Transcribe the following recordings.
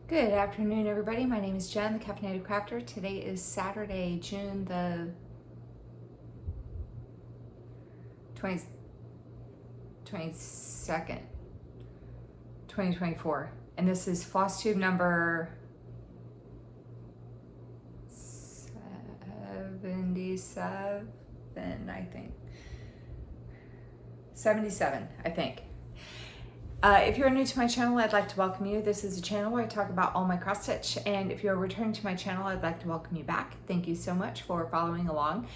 Good afternoon, everybody. My name is Jen, the Caffeinated Crafter. Today is Saturday, June the 22nd, 2024. And this is Flosstube number 77, I think. 77, I think. If you're new to my channel, I'd like to welcome you. This is a channel where I talk about all my cross stitch, and if you're returning to my channel, I'd like to welcome you back. Thank you so much for following along.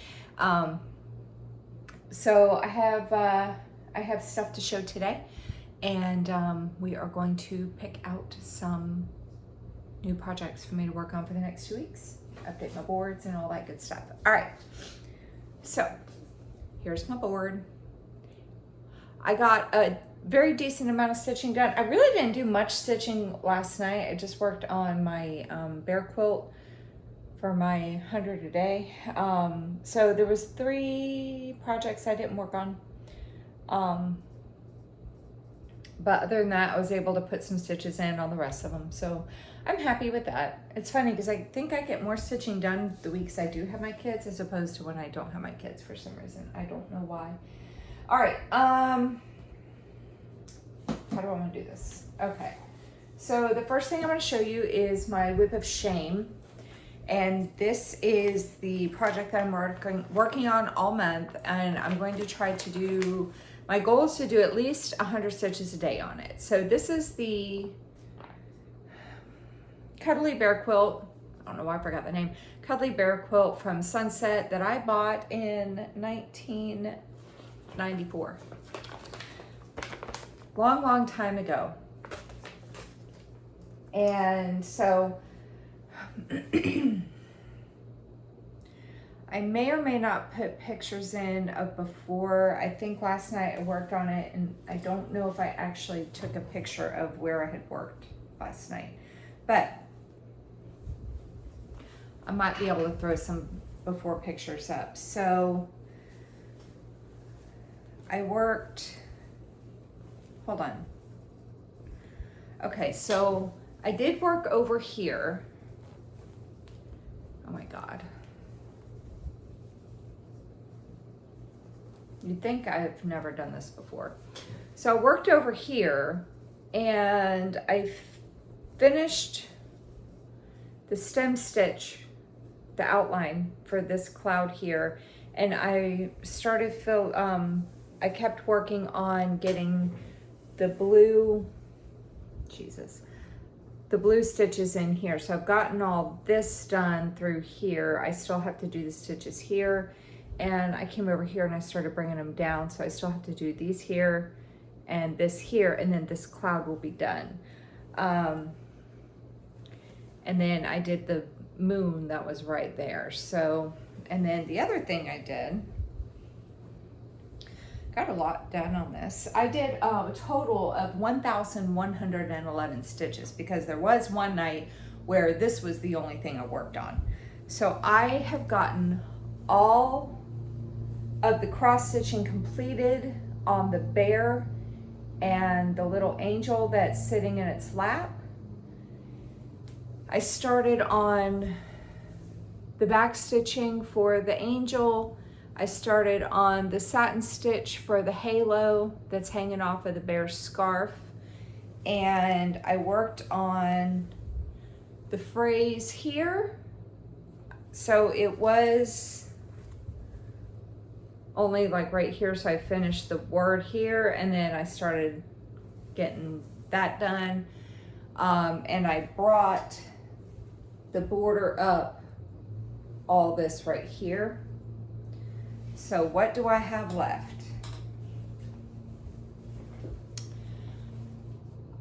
So I have stuff to show today, and we are going to pick out some new projects for me to work on for the next 2 weeks, update my boards and all that good stuff. All right, so here's my board. I got a very decent amount of stitching done. I really didn't do much stitching last night. I just worked on my bear quilt for my 100 a day. So there was 3 projects I didn't work on. But other than that, I was able to put some stitches in on the rest of them. So I'm happy with that. It's funny because I think I get more stitching done the weeks I do have my kids as opposed to when I don't have my kids for some reason. I don't know why. All right, how do I want to do this? Okay, so the first thing I'm going to show you is my Whip of Shame. And this is the project that I'm working on all month. And I'm going to try to do, my goal is to do at least 100 stitches a day on it. So this is the Cuddly Bear Quilt. I don't know why I forgot the name. Cuddly Bear Quilt from Sunset that I bought in 1994. Long time ago. And so I may or may not put pictures in of before. I think last night I worked on it, and I don't know if I actually took a picture of where I had worked last night, but I might be able to throw some before pictures up. So I worked, hold on. Okay, so I did work over here. Oh my God. You'd think I've never done this before. So I worked over here and I finished the stem stitch, the outline for this cloud here. And I started I kept working on getting the blue, the blue stitches in here. So I've gotten all this done through here. I still have to do the stitches here. And I came over here and I started bringing them down. So I still have to do these here and this here, and then this cloud will be done. And then I did the moon that was right there. So, and then the other thing I did, got a lot done on this. I did a total of 1,111 stitches because there was one night where this was the only thing I worked on. So I have gotten all of the cross stitching completed on the bear and the little angel that's sitting in its lap. I started on the back stitching for the angel. I started on the satin stitch for the halo that's hanging off of the bear's scarf. And I worked on the phrase here. So it was only like right here. So I finished the word here and then I started getting that done. And I brought the border up all this right here. So what do I have left?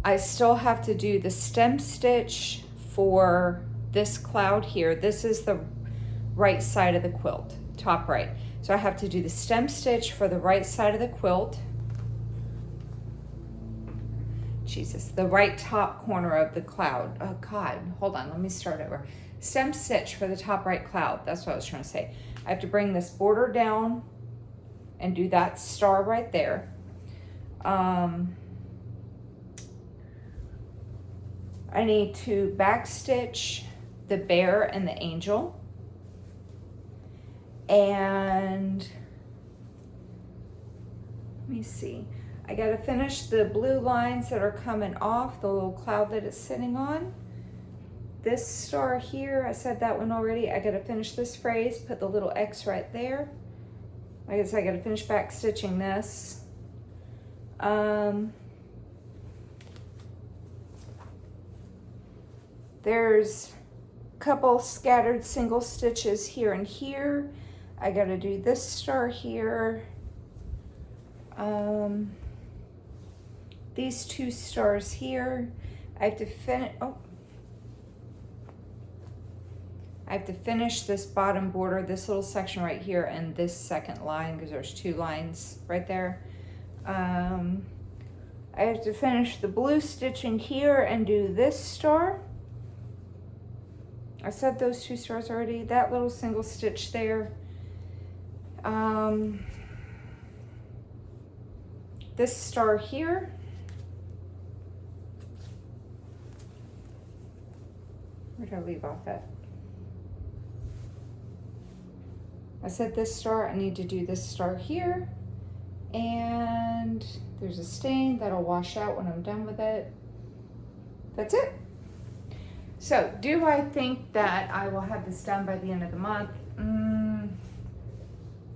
I still have to do the stem stitch for this cloud here. This is the right side of the quilt, top right. So I have to do the stem stitch for the right side of the quilt. Jesus, the right top corner of the cloud. Oh God, hold on, let me start over. Stem stitch for the top right cloud. That's what I was trying to say. I have to bring this border down and do that star right there. I need to backstitch the bear and the angel. And let me see. I gotta finish the blue lines that are coming off the little cloud that it's sitting on. This star here, I said that one already. I gotta finish this phrase, put the little X right there. I guess I gotta finish back stitching this. There's a couple scattered single stitches here and here. I gotta do this star here. These two stars here. I have to finish, I have to finish this bottom border, this little section right here, and this second line, because there's two lines right there. I have to finish the blue stitching here and do this star. I said those two stars already. That little single stitch there. This star here. Where did I leave off at? I said this star, I need to do this star here. And there's a stain that'll wash out when I'm done with it. That's it. So, do I think that I will have this done by the end of the month?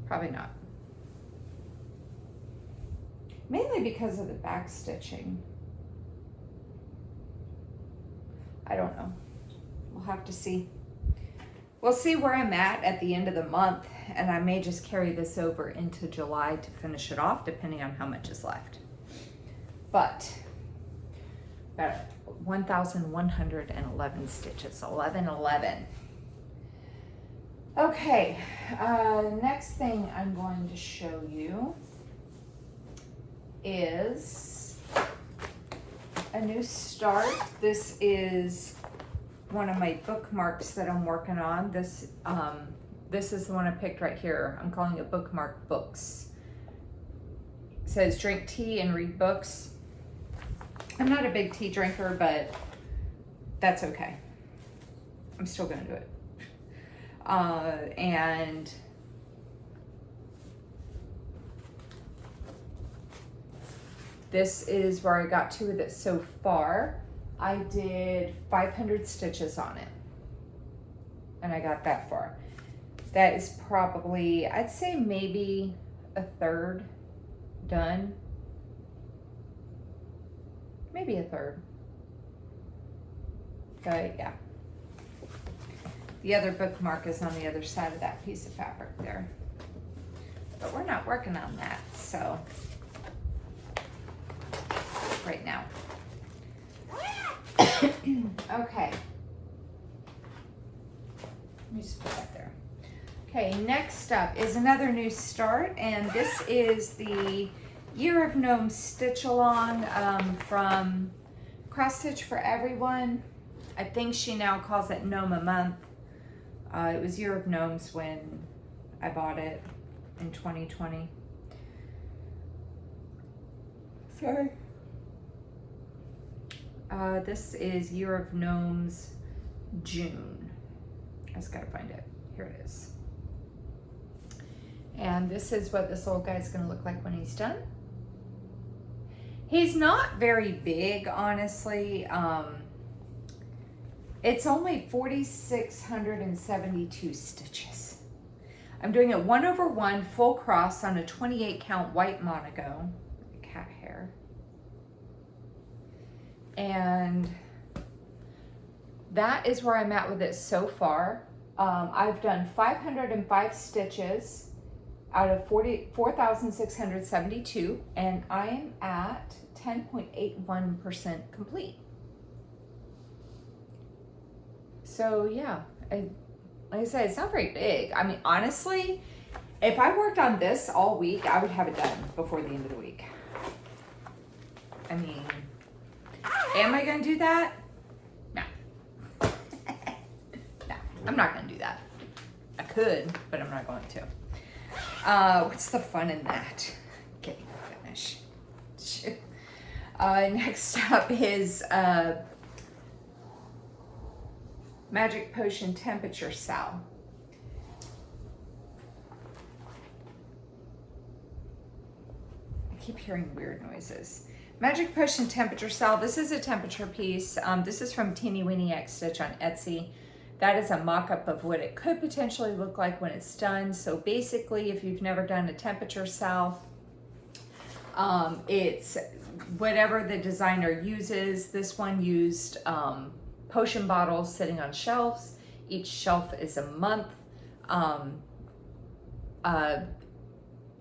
Probably not. Mainly because of the back stitching. I don't know. We'll have to see. We'll see where I'm at the end of the month, and I may just carry this over into July to finish it off, depending on how much is left. But, got 1,111 stitches, 1111. Okay, next thing I'm going to show you is a new start. This is one of my bookmarks that I'm working on. This is the one I picked right here. I'm calling it Bookmark Books. It says drink tea and read books. I'm not a big tea drinker, but that's okay. I'm still gonna do it. And this is where I got to with it so far. I did 500 stitches on it, and I got that far. That is probably, I'd say maybe a third done. Maybe a third. But yeah. The other bookmark is on the other side of that piece of fabric there. But we're not working on that, so right now. Okay. Let me just put that there. Okay, next up is another new start, and this is the Year of Gnome Stitch Along from Cross Stitch for Everyone. I think she now calls it Gnome a Month. It was Year of Gnomes when I bought it in 2020. Sorry. This is Year of Gnomes June. I just gotta find it. Here it is. And this is what this little guy's gonna look like when he's done. He's not very big, honestly. It's only 4,672 stitches. I'm doing it 1/1 full cross on a 28 count white monogo, cat hair. And that is where I'm at with it so far. I've done 505 stitches out of 4,672, and I am at 10.81% complete. So yeah, like I said, it's not very big. I mean, honestly, if I worked on this all week, I would have it done before the end of the week. I mean, am I gonna do that? No. No, I'm not gonna do that. I could, but I'm not going to. What's the fun in that? Getting to finish. Next up is Magic Potion Temperature Cell. I keep hearing weird noises. Magic Potion Temperature Cell. This is a temperature piece. This is from Teeny Weeny X Stitch on Etsy. That is a mock-up of what it could potentially look like when it's done. So basically, if you've never done a temperature cell, it's whatever the designer uses. This one used potion bottles sitting on shelves. Each shelf is a month. I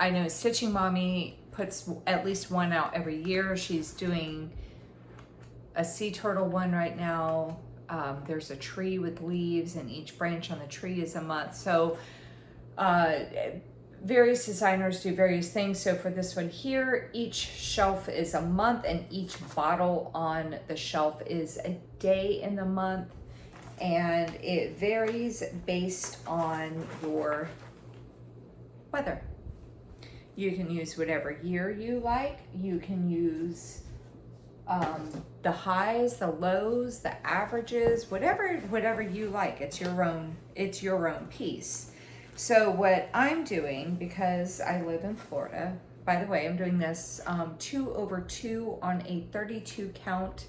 know Stitching Mommy puts at least one out every year. She's doing a sea turtle one right now. There's a tree with leaves, and each branch on the tree is a month. So various designers do various things. So for this one here, each shelf is a month, and each bottle on the shelf is a day in the month, and it varies based on your weather. You can use whatever year you like. You can use the highs, the lows, the averages, whatever you like. It's your own piece. So what I'm doing, because I live in Florida, by the way, I'm doing this 2/2 on a 32 count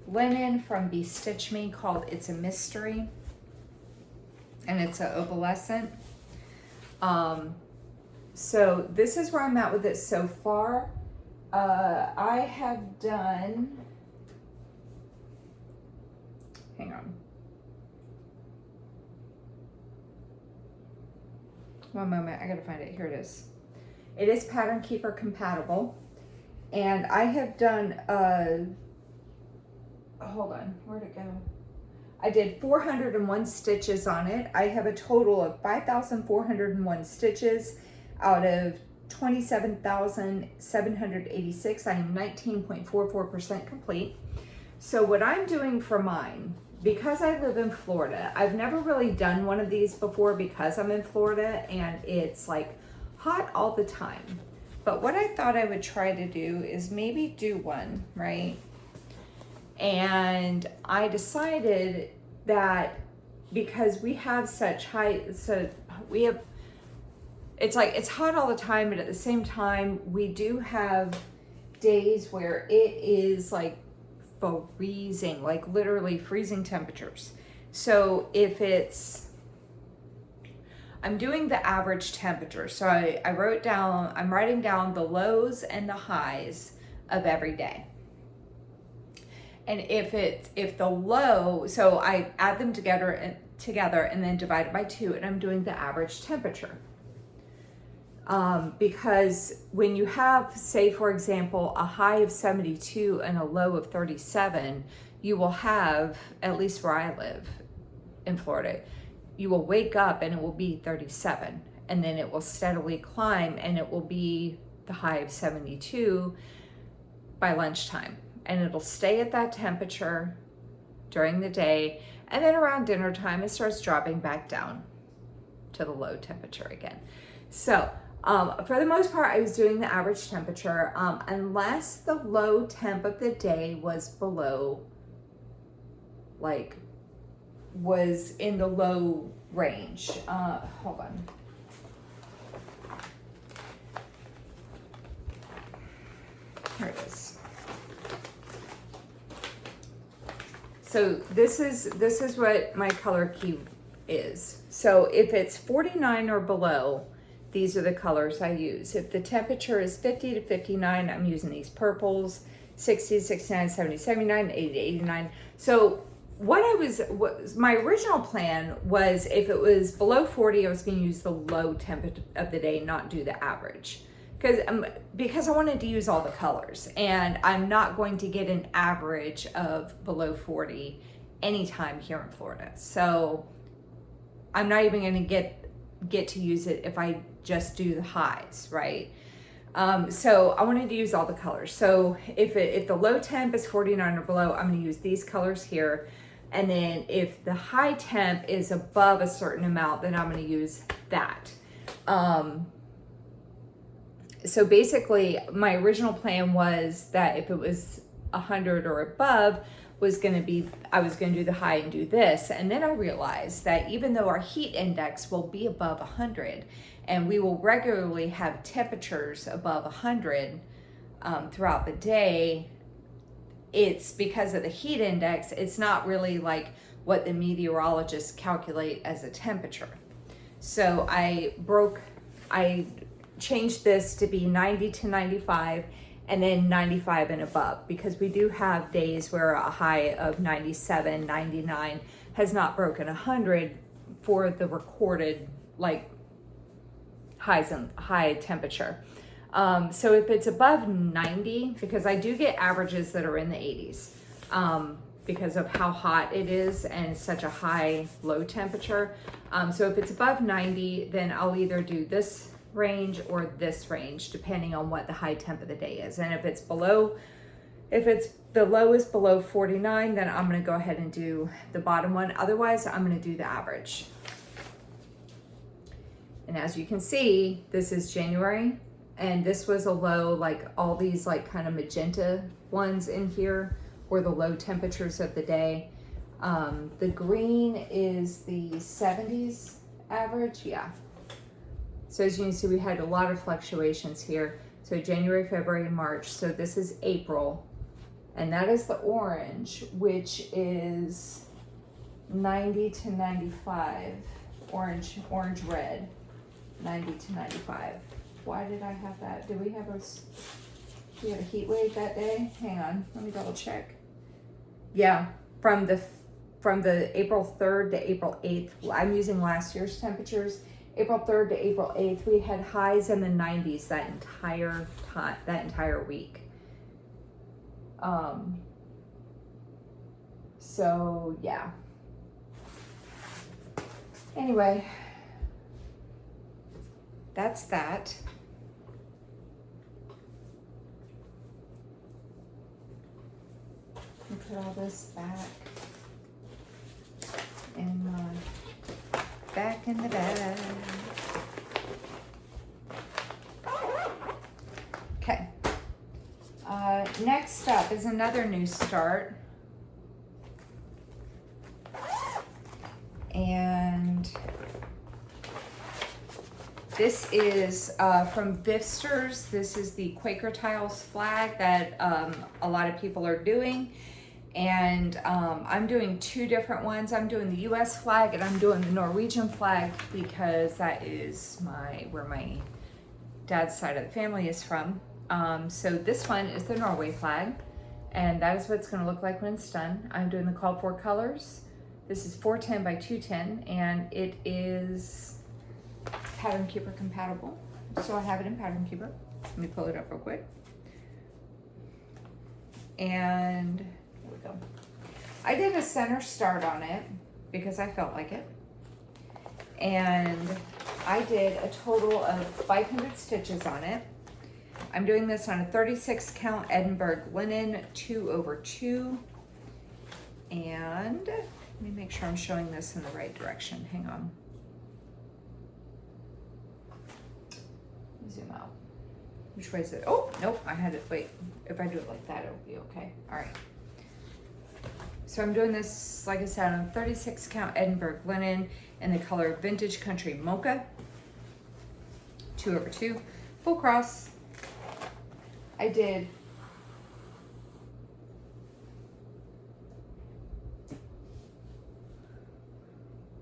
linen from Be Stitch Me called It's a Mystery, and it's a opalescent. So this is where I'm at with it so far. I have done, hang on. One moment, I gotta find it. Here it is. It is Pattern Keeper compatible. And I have done, hold on, where'd it go? I did 401 stitches on it. I have a total of 5,401 stitches out of 27,786. I am 19.44% complete. So what I'm doing for mine, because I live in Florida, I've never really done one of these before because I'm in Florida and it's like hot all the time. But what I thought I would try to do is maybe do one, right? And I decided that because we have such high, it's like it's hot all the time, but at the same time, we do have days where it is like freezing, like literally freezing temperatures. So if it's, I'm doing the average temperature. So I wrote down, I'm writing down the lows and the highs of every day. And if the low, so I add them together and then divide it by 2, and I'm doing the average temperature. Because when you have, say for example, a high of 72 and a low of 37, you will have, at least where I live in Florida, you will wake up and it will be 37, and then it will steadily climb and it will be the high of 72 by lunchtime. And it'll stay at that temperature during the day, and then around dinner time it starts dropping back down to the low temperature again. So for the most part, I was doing the average temperature, unless the low temp of the day was below, like, was in the low range. Hold on. Here it is. So this is what my color key is. So if it's 49 or below, these are the colors I use. If the temperature is 50 to 59, I'm using these purples, 60 to 69, 70 to 79, 80 to 89. So what my original plan was, if it was below 40, I was going to use the low temp of the day, not do the average. Because I wanted to use all the colors, and I'm not going to get an average of below 40 anytime here in Florida. So I'm not even going to get to use it if I just do the highs, right? So I wanted to use all the colors. So if the low temp is 49 or below, I'm going to use these colors here. And then if the high temp is above a certain amount, then I'm going to use that. So basically my original plan was that if it was 100 or above was going to be, I was going to do the high and do this. And then I realized that even though our heat index will be above 100 and we will regularly have temperatures above 100 throughout the day, it's because of the heat index. It's not really like what the meteorologists calculate as a temperature. So I changed this to be 90 to 95 and then 95 and above, because we do have days where a high of 97, 99 has not broken 100 for the recorded like highs and high temperature. So if it's above 90, because I do get averages that are in the 80s, because of how hot it is and such a high low temperature. So if it's above 90, then I'll either do this range or this range, depending on what the high temp of the day is. And if it's below, if it's the low is below 49, then I'm going to go ahead and do the bottom one. Otherwise, I'm going to do the average. And as you can see, this is January, and this was a low, like all these like kind of magenta ones in here were the low temperatures of the day. The green is the 70s average, yeah. So as you can see, we had a lot of fluctuations here. So January, February, March. So this is April, and that is the orange, which is 90 to 95. Orange, red, 90 to 95. Why did I have that? Did we have a heat wave that day? Hang on, let me double check. Yeah, from the April 3rd to April 8th, I'm using last year's temperatures. April 3rd to April 8th, we had highs in the 90s that entire time, that entire week. So yeah. Anyway, that's that. Put all this back in the bag. Okay. Next up is another new start. And this is from Bifsters. This is the Quaker tiles flag that a lot of people are doing. And I'm doing two different ones. I'm doing the US flag and I'm doing the Norwegian flag, because that is where my dad's side of the family is from. So this one is the Norway flag, and that is what it's going to look like when it's done. I'm doing the called for colors. This is 410 by 210, and it is Pattern Keeper compatible. So I have it in Pattern Keeper. Let me pull it up real quick. And here we go. I did a center start on it because I felt like it. And I did a total of 500 stitches on it. I'm doing this on a 36 count Edinburgh linen 2/2. And let me make sure I'm showing this in the right direction. Hang on. Zoom out. Which way is it? Oh, nope, I had it, wait. If I do it like that, it'll be okay. All right. So I'm doing this, like I said, on 36 count Edinburgh linen in the color Vintage Country Mocha, 2/2, full cross. I did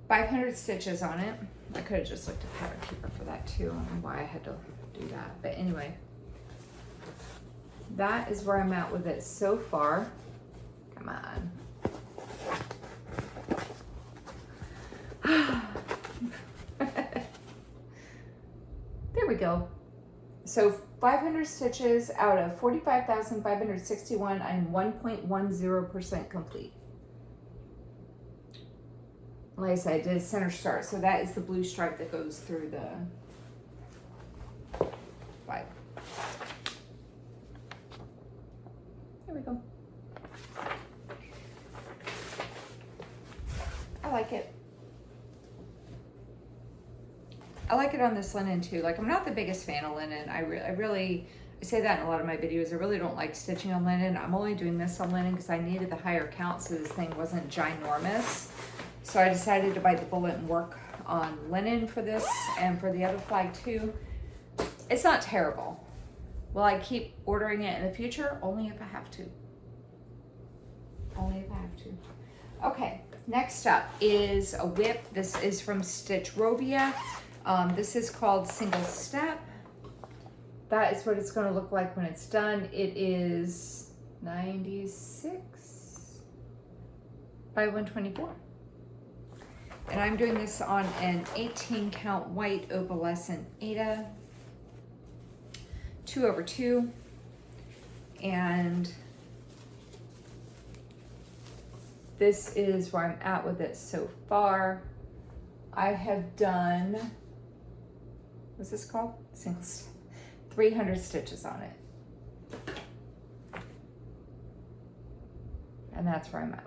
500 stitches on it. I could have just looked at Pattern Keeper for that too. I don't know why I had to do that, but anyway, that is where I'm at with it so far. Come on. There we go. So 500 stitches out of 45,561. I'm 1.10% complete. Like I said, I did a center start. So that is the blue stripe that goes through the 5. There we go. I like it. I like it on this linen too. Like, I'm not the biggest fan of linen. I say that in a lot of my videos. I really don't like stitching on linen. I'm only doing this on linen because I needed the higher count so this thing wasn't ginormous. So I decided to bite the bullet and work on linen for this and for the other flag too. It's not terrible. Will I keep ordering it in the future? Only if I have to. Only if I have to. Okay, next up is a whip. This is from Stitchrovia. This is called Single Step. That is what it's going to look like when it's done. It is 96 by 124. And I'm doing this on an 18 count white opalescent Aida 2/2. And this is where I'm at with it so far. I have done, what's this called? Single step. 300 stitches on it. And that's where I'm at.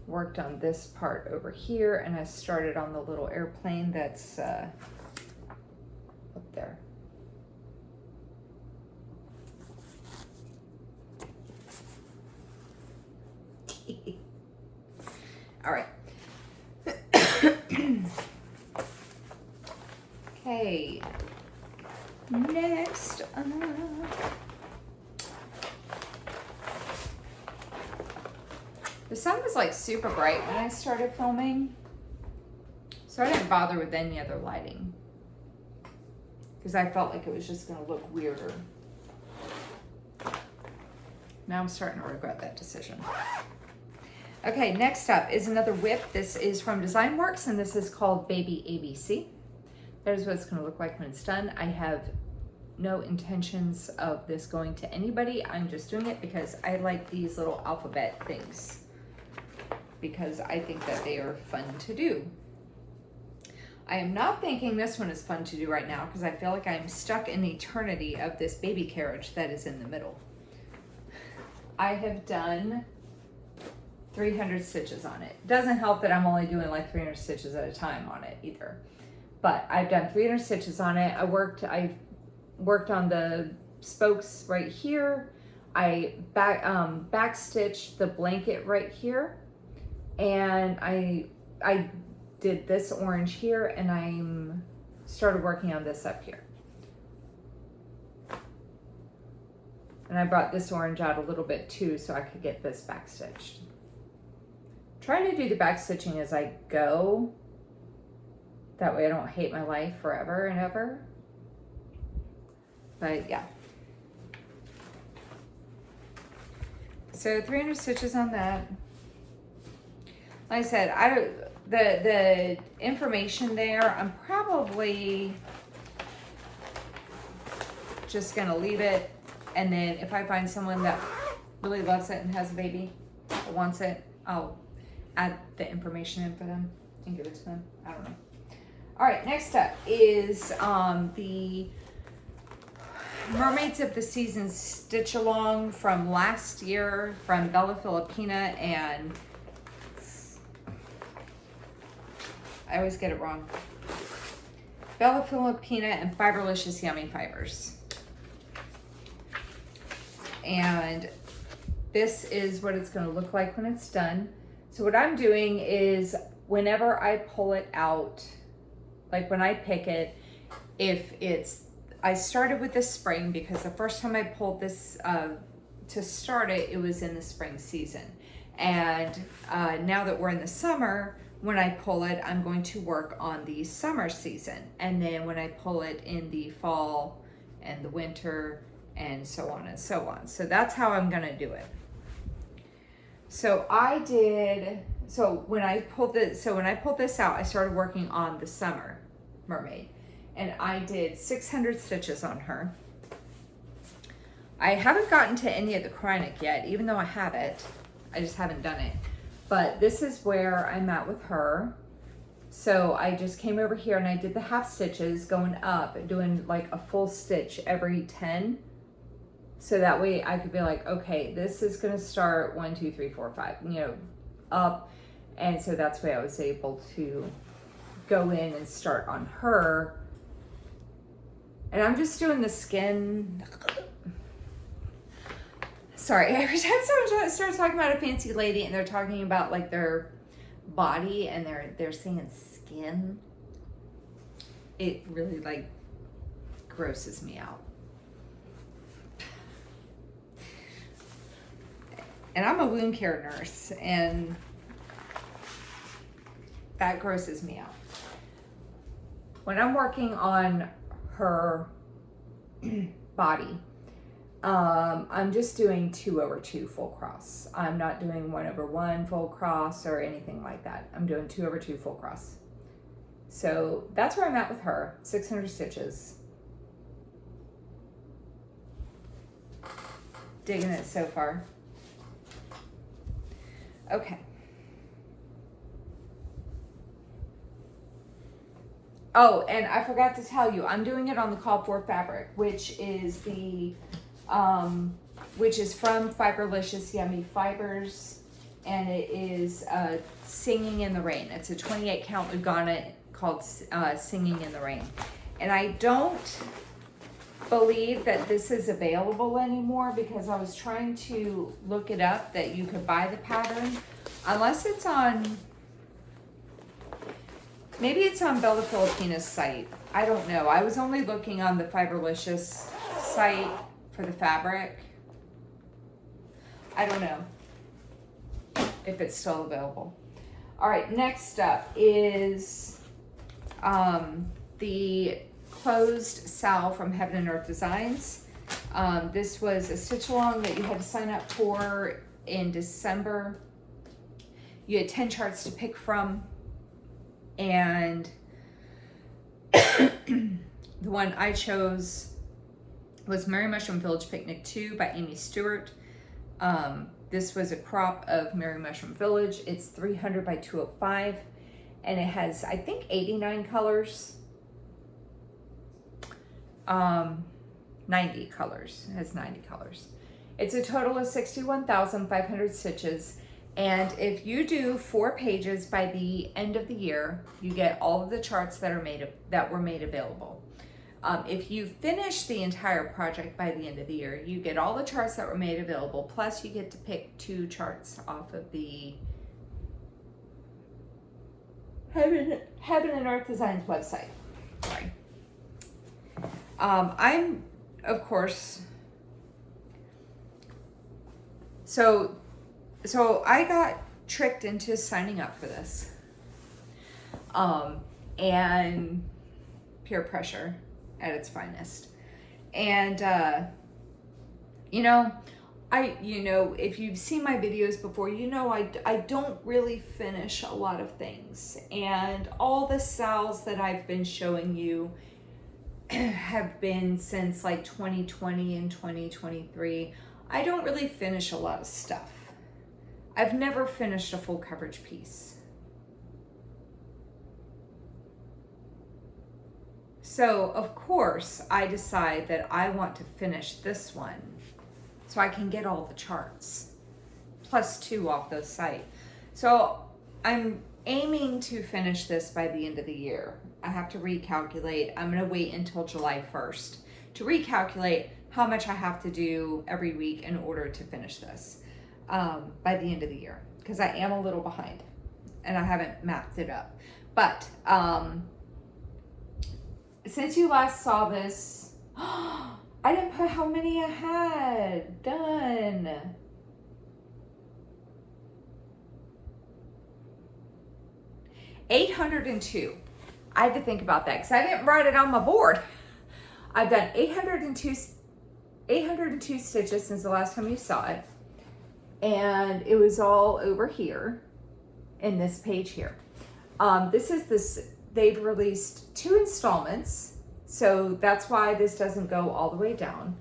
Worked on this part over here, and I started on the little airplane that's up there. All right. Okay. Next, the sun was like super bright when I started filming, so I didn't bother with any other lighting because I felt like it was just going to look weirder. Now I'm starting to regret that decision. Okay, next up is another whip. This is from Design Works, and this is called Baby ABC. That is what it's going to look like when it's done. I have no intentions of this going to anybody. I'm just doing it because I like these little alphabet things because I think that they are fun to do. I am not thinking this one is fun to do right now because I feel like I'm stuck in the eternity of this baby carriage that is in the middle. I have done 300 stitches on it. Doesn't help that I'm only doing like 300 stitches at a time on it either. But I've done 300 stitches on it. I worked on the spokes right here. I back stitched the blanket right here, and I did this orange here, and I started working on this up here. And I brought this orange out a little bit too so I could get this back stitched. Trying to do the back stitching as I go. That way I don't hate my life forever and ever. But yeah. So 300 stitches on that. Like I said, the information there, I'm probably just gonna leave it. And then if I find someone that really loves it and has a baby that wants it, I'll add the information in for them and give it to them. I don't know. All right, next up is the Mermaids of the Season Stitch Along from last year from Bella Filipina, and I always get it wrong. Bella Filipina and Fiberlicious Yummy Fibers. And this is what it's going to look like when it's done. So what I'm doing is whenever I pull it out, like when I pick it, I started with the spring because the first time I pulled this to start it, it was in the spring season. And now that we're in the summer, when I pull it, I'm going to work on the summer season. And then when I pull it in the fall and the winter and so on and so on. So that's how I'm gonna do it. So when I pulled this out, I started working on the summer mermaid, and I did 600 stitches on her. I haven't gotten to any of the Krynic yet, even though I have it. I just haven't done it. But this is where I'm at with her. So I just came over here and I did the half stitches going up and doing like a full stitch every 10. So that way I could be like, okay, this is gonna start 1, 2, 3, 4, 5, up. And so that's why I was able to go in and start on her And I'm just doing the skin. Sorry, every time someone starts talking about a fancy lady and they're talking about like their body and they're saying skin, it really like grosses me out. And I'm a wound care nurse, and that grosses me out. When I'm working on her body, I'm just doing 2/2 full cross. I'm not doing 1/1 full cross or anything like that. I'm doing 2/2 full cross. So that's where I'm at with her. 600 stitches. Digging it so far. Okay. Oh, and I forgot to tell you, I'm doing it on the called for fabric, which is the, which is from Fiberlicious Yummy Fibers, and it is Singing in the Rain. It's a 28 count Lugana called Singing in the Rain. And I don't believe that this is available anymore because I was trying to look it up that you could buy the pattern, unless it's on, maybe it's on Bella Filipina's site. I don't know. I was only looking on the Fiberlicious site for the fabric. I don't know if it's still available. All right, next up is the Closed Sal from Heaven and Earth Designs. This was a stitch along that you had to sign up for in December. You had 10 charts to pick from, and the one I chose was Merry Mushroom Village Picnic 2 by Amy Stewart. This was a crop of Merry Mushroom Village. It's 300 by 205, and it has, I think, 89 colors. 90 colors. It has 90 colors. It's a total of 61,500 stitches. And if you do 4 pages by the end of the year, you get all of the charts that were made available. If you finish the entire project by the end of the year, you get all the charts that were made available, plus you get to pick 2 charts off of the Heaven and Earth Designs website. Sorry. I'm, of course, so I got tricked into signing up for this, and peer pressure at its finest. And, if you've seen my videos before, I don't really finish a lot of things, and all the sales that I've been showing you have been since like 2020 and 2023. I don't really finish a lot of stuff. I've never finished a full coverage piece. So of course I decide that I want to finish this one so I can get all the charts plus 2 off the site. So I'm aiming to finish this by the end of the year. I have to recalculate. I'm going to wait until July 1st to recalculate how much I have to do every week in order to finish this by the end of the year, because I am a little behind and I haven't mapped it up. But since you last saw this, I didn't put how many I had done. $802. I had to think about that because I didn't write it on my board. I've done 802 stitches since the last time you saw it. And it was all over here in this page here. They've released 2 installments. So that's why this doesn't go all the way down.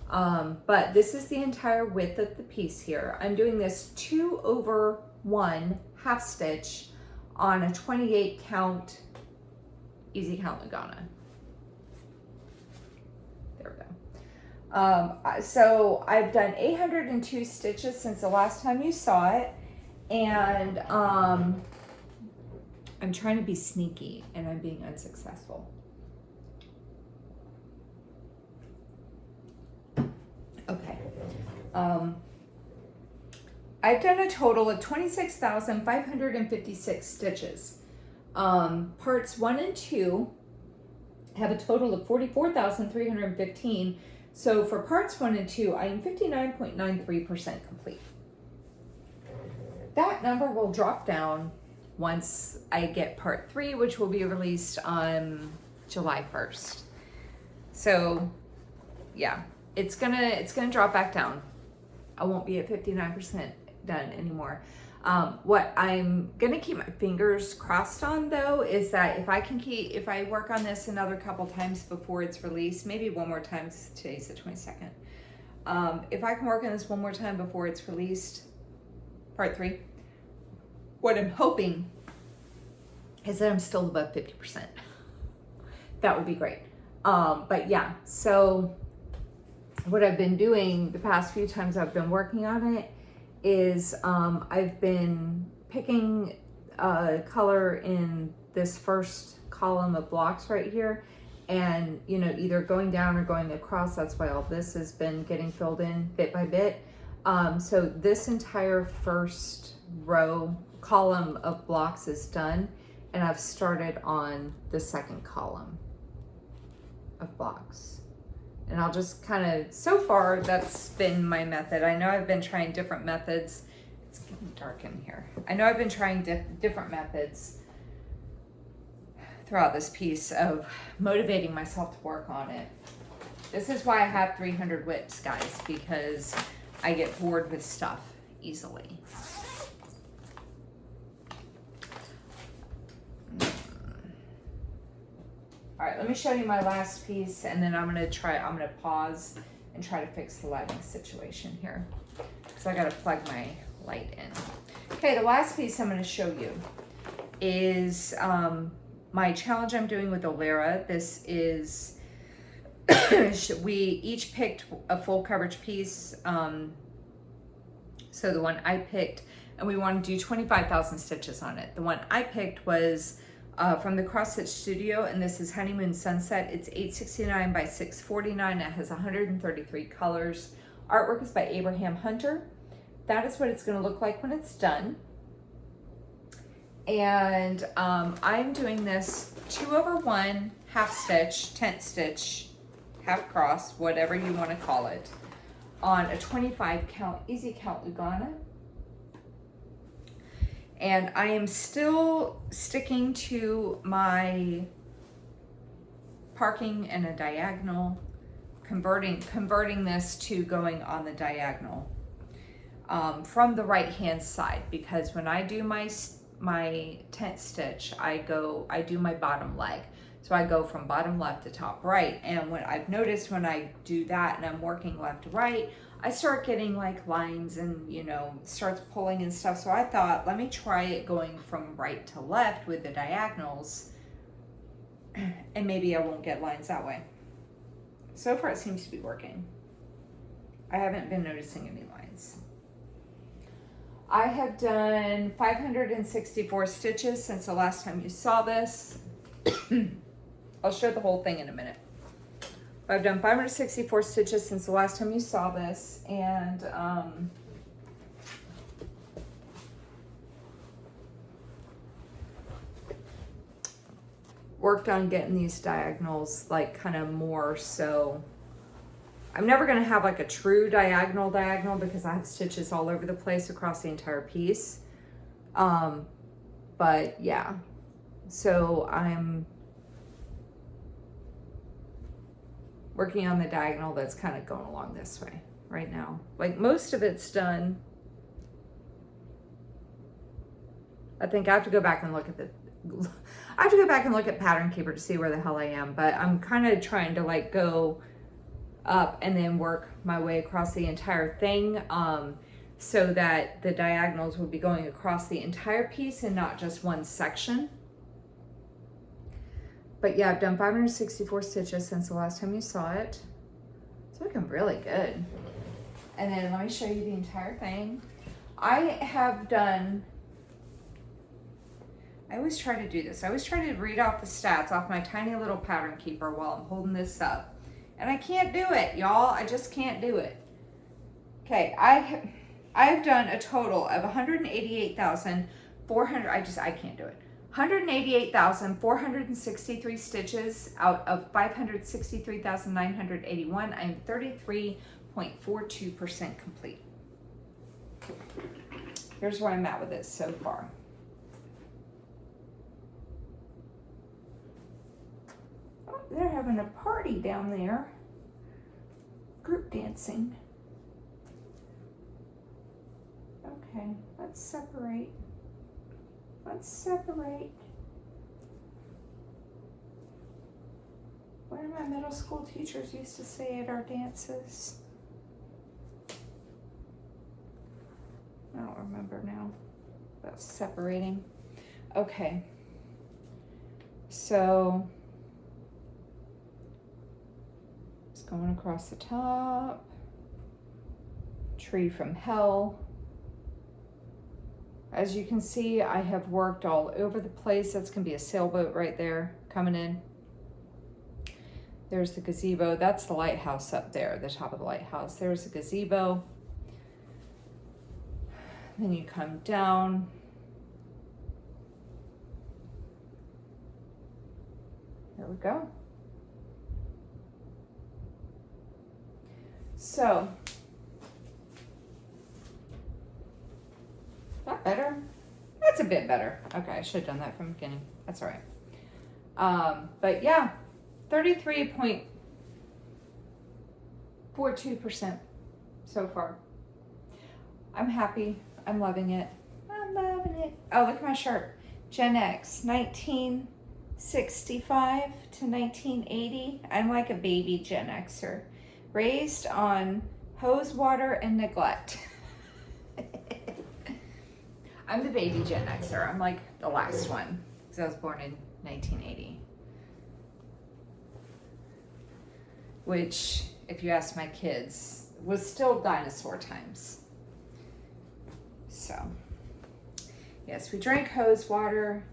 But this is the entire width of the piece here. I'm doing this 2/1 half stitch on a 28 count easy count Lugana. There we go. So I've done 802 stitches since the last time you saw it, and I'm trying to be sneaky and I'm being unsuccessful. I've done a total of 26,556 stitches. Parts 1 and 2 have a total of 44,315. So for parts 1 and 2, I am 59.93% complete. That number will drop down once I get part 3, which will be released on July 1st. So yeah, it's gonna drop back down. I won't be at 59% done anymore. What I'm gonna keep my fingers crossed on though is that if I work on this another couple times before it's released, maybe one more time, today's the 22nd. If I can work on this one more time before it's released, part 3, what I'm hoping is that I'm still above 50%. That would be great. But yeah, so what I've been doing the past few times I've been working on it is I've been picking color in this first column of blocks right here, and you know, either going down or going across. That's why all this has been getting filled in bit by bit. So this entire first column of blocks is done, and I've started on the second column of blocks. And I'll just kind of, so far, that's been my method. I know I've been trying different methods. It's getting dark in here. I know I've been trying different methods throughout this piece of motivating myself to work on it. This is why I have 300 whips, guys, because I get bored with stuff easily. All right, let me show you my last piece, and then I'm gonna pause and try to fix the lighting situation here, because I gotta plug my light in. Okay, the last piece I'm gonna show you is my challenge I'm doing with Olera. This is, we each picked a full coverage piece. So the one I picked, and we want to do 25,000 stitches on it. The one I picked was from the Cross Stitch Studio, and this is Honeymoon Sunset. It's 869 by 649. It has 133 colors. Artwork is by Abraham Hunter. That is what it's going to look like when it's done. And I'm doing this 2/1 half stitch, tent stitch, half cross, whatever you want to call it, on a 25 count easy count Lugana. And I am still sticking to my parking and a diagonal, converting this to going on the diagonal from the right hand side, because when I do my tent stitch, I do my bottom leg. So I go from bottom left to top right. And what I've noticed when I do that and I'm working left to right, I start getting like lines and, you know, starts pulling and stuff. So I thought, let me try it going from right to left with the diagonals, and maybe I won't get lines that way. So far it seems to be working. I haven't been noticing any lines. I have done 564 stitches since the last time you saw this. I'll show the whole thing in a minute. I've done 564 stitches since the last time you saw this, and worked on getting these diagonals like kind of more so. I'm never going to have like a true diagonal because I have stitches all over the place across the entire piece. But yeah, so I'm working on the diagonal that's kind of going along this way right now. Like most of it's done. I think I have to go back and look at Pattern Keeper to see where the hell I am, but I'm kind of trying to like go up and then work my way across the entire thing, so that the diagonals would be going across the entire piece and not just one section. But yeah, I've done 564 stitches since the last time you saw it. It's looking really good. And then let me show you the entire thing. I always try to do this. I always try to read off the stats off my tiny little Pattern Keeper while I'm holding this up. And I can't do it, y'all. I just can't do it. Okay, I've done a total of 188,400. I can't do it. 188,463 stitches out of 563,981. I'm 33.42% complete. Here's where I'm at with it so far. Oh, they're having a party down there. Group dancing. Okay, let's separate. Let's separate. What did my middle school teachers used to say at our dances? I don't remember now about separating. Okay. So it's going across the top. Tree from hell. As you can see, I have worked all over the place. That's gonna be a sailboat right there coming in. There's the gazebo. That's the lighthouse up there, the top of the lighthouse. There's the gazebo. Then you come down. There we go. So, is that better? That's a bit better. Okay, I should have done that from the beginning. That's all right. But yeah, 33.42% so far. I'm happy. I'm loving it. I'm loving it. Oh, look at my shirt. Gen X, 1965 to 1980. I'm like a baby Gen Xer. Raised on hose water and neglect. I'm the baby Gen Xer. I'm like the last one because I was born in 1980. Which, if you ask my kids, was still dinosaur times. So, yes, we drank hose water.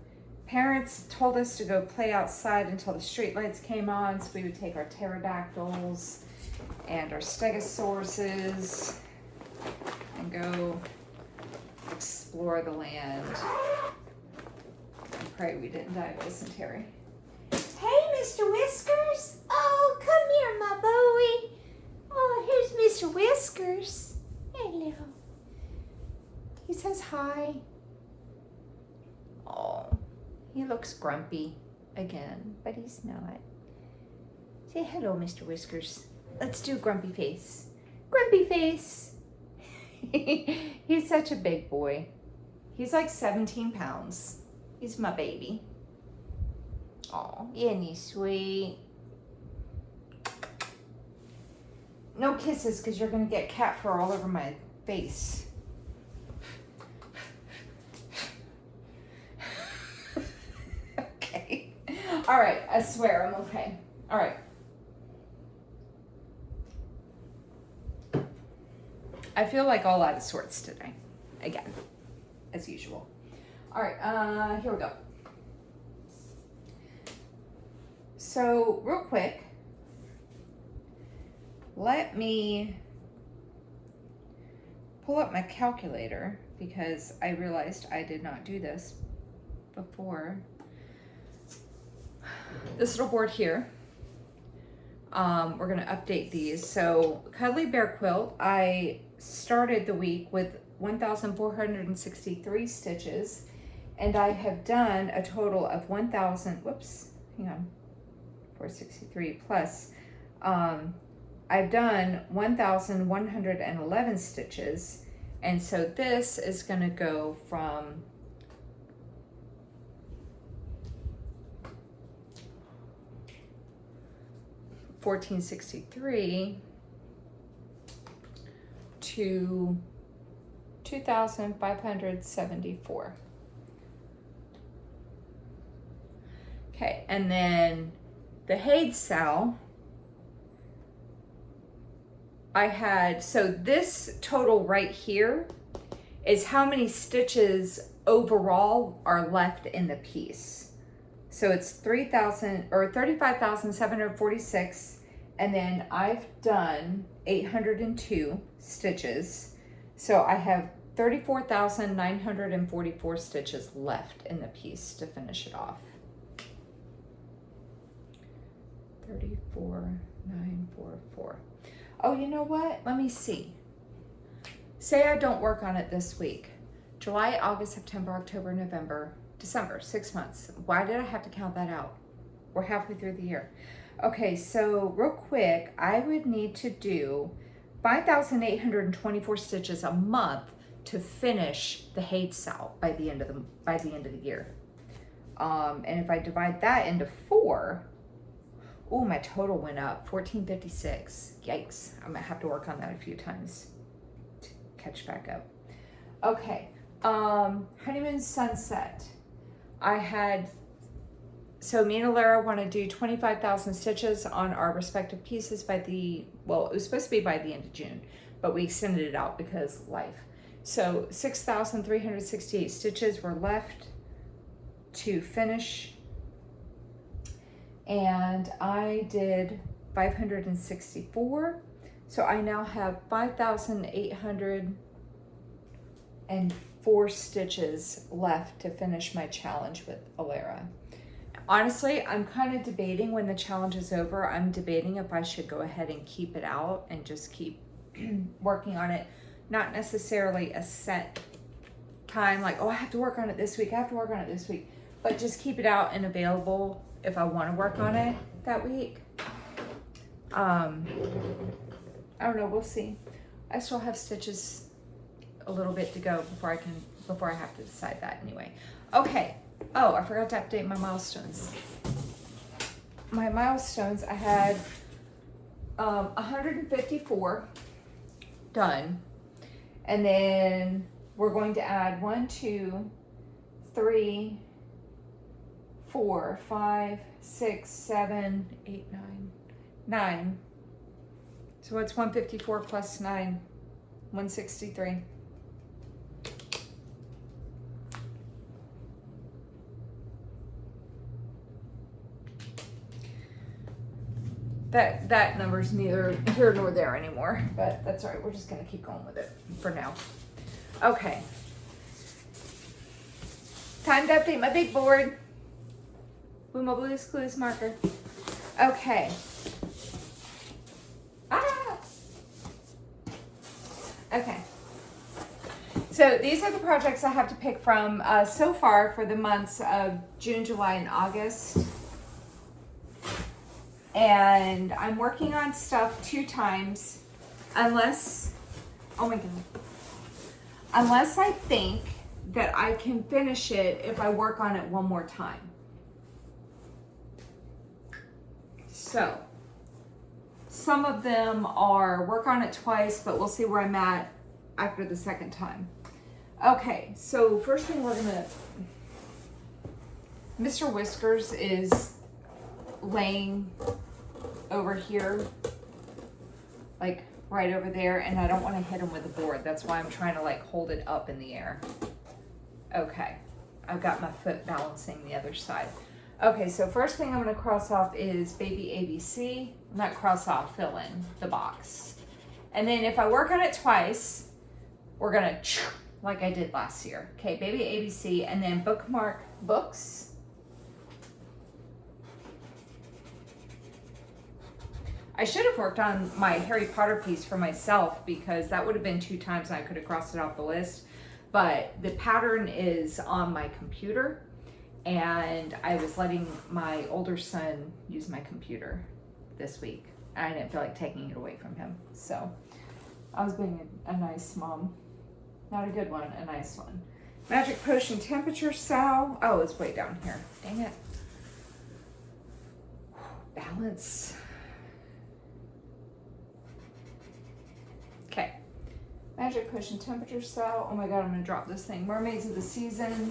Parents told us to go play outside until the street lights came on, so we would take our pterodactyls and our stegosauruses and go explore the land and pray we didn't die of dysentery. Hey, Mr. Whiskers. Oh, come here, my boy. Oh, here's Mr. Whiskers. Hello. He says hi. Oh, he looks grumpy again, but he's not. Say hello, Mr. Whiskers. Let's do grumpy face. Grumpy face. He's such a big boy. He's like 17 pounds. He's my baby. Oh, isn't he sweet? No kisses, because you're going to get cat fur all over my face. Okay. All right, I swear I'm okay. All right. I feel like all out of sorts today. Again, as usual. All right, here we go. So, real quick, let me pull up my calculator because I realized I did not do this before. This little board here, we're gonna update these. So, Cuddly Bear Quilt, I started the week with 1,463 stitches, and I have done a total of 463 plus. I've done 1,111 stitches, and so this is going to go from $1,463 to 2,574. Okay, and then the Haid Sow, I had, so this total right here is how many stitches overall are left in the piece. So it's 35,746, And then I've done 802 stitches. So I have 34,944 stitches left in the piece to finish it off. 34,944. Oh, you know what? Let me see. Say I don't work on it this week. July, August, September, October, November, December, 6 months. Why did I have to count that out? We're halfway through the year. Okay, so real quick, I would need to do 5,824 stitches a month to finish the heights out by the end of the year. And if I divide that into 4, oh, my total went up, 1456. Yikes, I might have to work on that a few times to catch back up. Okay, honeymoon sunset. So me and Alara want to do 25,000 stitches on our respective pieces by it was supposed to be by the end of June, but we extended it out because life. So 6,368 stitches were left to finish. And I did 564. So I now have 5,804 stitches left to finish my challenge with Alara. Honestly, I'm kind of debating when the challenge is over. I'm debating if I should go ahead and keep it out and just keep working on it. Not necessarily a set time, like, oh, I have to work on it this week. But just keep it out and available if I want to work on it that week. I don't know. We'll see. I still have stitches a little bit to go before I have to decide that anyway. Okay. Oh, I forgot to update my milestones. My milestones, I had 154 done. And then we're going to add 1, 2, 3, 4, 5, 6, 7, 8, 9. So what's 154 plus 9? 163. That number's neither here nor there anymore, but that's all right. We're just gonna keep going with it for now. Okay. Time to update my big board with my Blue's Clues marker. Okay. Okay. So these are the projects I have to pick from so far for the months of June, July, and August. And I'm working on stuff 2 times, unless I think that I can finish it if I work on it one more time. So, some of them are work on it twice, but we'll see where I'm at after the second time. Okay, so first thing Mr. Whiskers is laying over here, like right over there, and I don't want to hit him with the board. That's why I'm trying to like hold it up in the air. Okay, I've got my foot balancing the other side. Okay, so first thing I'm going to cross off is baby ABC. Not cross off, fill in the box. And then if I work on it twice, we're going to, like I did last year. Okay, baby ABC, and then bookmark books. I should have worked on my Harry Potter piece for myself because that would have been 2 times and I could have crossed it off the list. But the pattern is on my computer and I was letting my older son use my computer this week. I didn't feel like taking it away from him. So I was being a nice mom. Not a good one, a nice one. Magic Potion Temperature Sow. Oh, it's way down here. Dang it. Balance. Okay. Magic Potion Temperature Cell. Oh my god, I'm gonna drop this thing. Mermaids of the Season.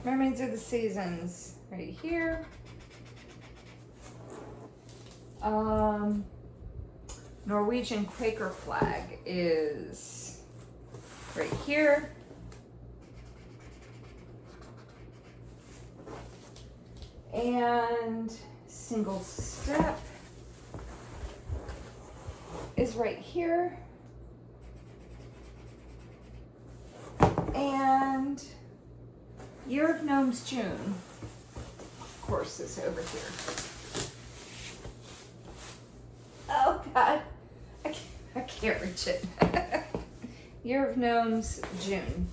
Mermaids of the Seasons. Right here. Norwegian Quaker flag is right here. And single step is right here. And Year of Gnomes June, of course, is over here. Oh God, I can't reach it. Year of Gnomes June.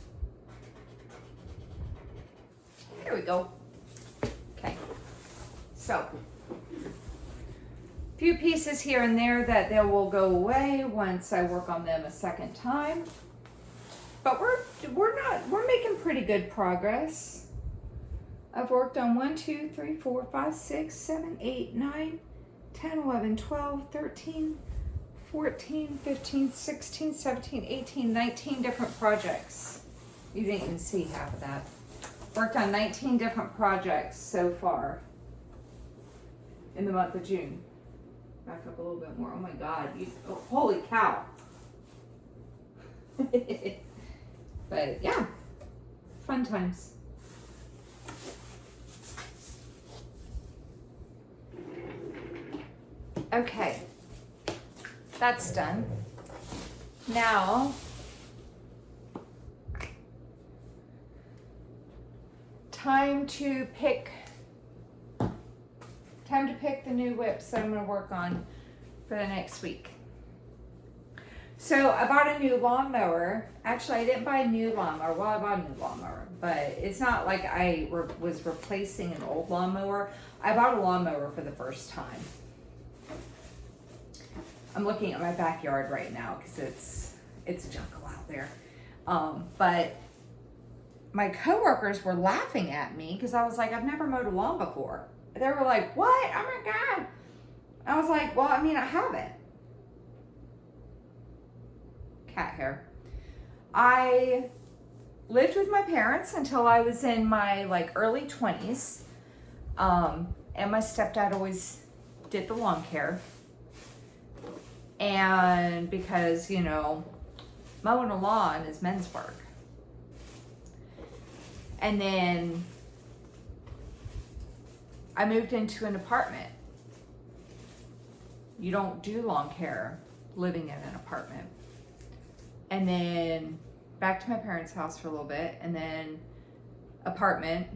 There we go. Okay, so a few pieces here and there that they will go away once I work on them a second time. But we're making pretty good progress. I've worked on 1, 2, 3, 4, 5, 6, 7, 8, 9, 10, 11, 12, 13, 14, 15, 16, 17, 18, 19 different projects. You didn't even see half of that. Worked on 19 different projects so far in the month of June. Back up a little bit more. Oh my God, oh, holy cow. But yeah, fun times. Okay, that's done. Now, time to pick the new whips that I'm going to work on for the next week. So I bought a new lawnmower. Actually, I didn't buy a new lawnmower. Well, I bought a new lawnmower, but it's not like I was replacing an old lawnmower. I bought a lawnmower for the first time. I'm looking at my backyard right now because it's a jungle out there. But my coworkers were laughing at me because I was like, I've never mowed a lawn before. They were like, what? Oh my God. I was like, well, I mean, I haven't. Cat hair. I lived with my parents until I was in my early 20s. And my stepdad always did the lawn care. And because, mowing a lawn is men's work. And then I moved into an apartment. You don't do lawn care living in an apartment. And then back to my parents' house for a little bit, and then apartment.